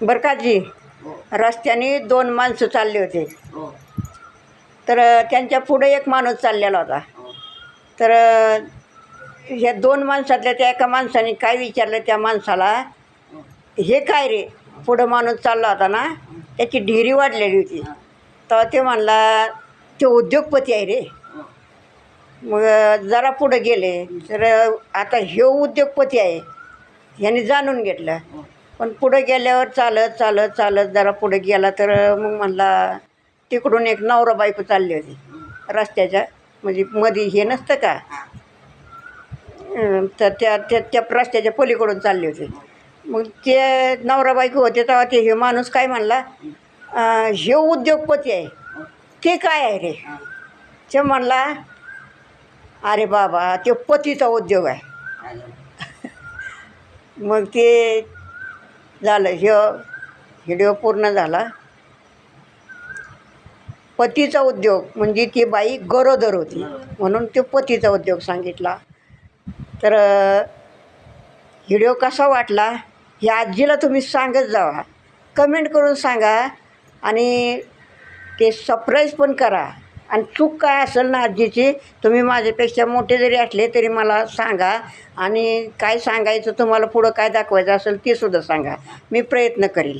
बरं का जी, हो रस्त्याने 2 माणसं चालले होते. हो तर त्यांच्या पुढे एक माणूस चाललेला होता. हो तर ह्या 2 माणसातल्या त्या एका माणसाने काय विचारलं त्या माणसाला, हो हे काय रे? पुढं माणूस चालला होता ना, त्याची ढेरी वाढलेली होती. हा, तेव्हा ते म्हणला, ते उद्योगपती आहे रे. हो मग जरा पुढे गेले तर आता ह्यो उद्योगपती आहे ह्याने जाणून घेतलं. हो पण पुढे गेल्यावर चालत चालत चालत जरा पुढे गेला तर मग म्हणला, तिकडून एक नवरा बायको चालली होती रस्त्याच्या, म्हणजे मध्ये हे नसतं का, हा, तर त्या त्या त्या रस्त्याच्या पलीकडून चालले होते. हो मग ते नवरा बायको होते तेव्हा ते हे माणूस काय म्हणला, हे उद्योगपती आहे हो ते काय आहे रे? हा, ते म्हणला, अरे बाबा ते पतीचा उद्योग आहे. काय झालं? मग ते झालं, व्हिडिओ पूर्ण झाला. पतीचा उद्योग म्हणजे ती बाई गरोदर होती म्हणून ते पतीचा उद्योग सांगितला. तर व्हिडिओ कसा वाटला हे आजीला तुम्ही सांगत जावा, कमेंट करून सांगा आणि ते सरप्राईज पण करा. आणि चूक काय असेल ना आजीची, तुम्ही माझ्यापेक्षा मोठे जरी असले तरी मला सांगा. आणि काय सांगायचं तुम्हाला, पुढं काय दाखवायचं असेल ते सुद्धा सांगा, मी प्रयत्न करील.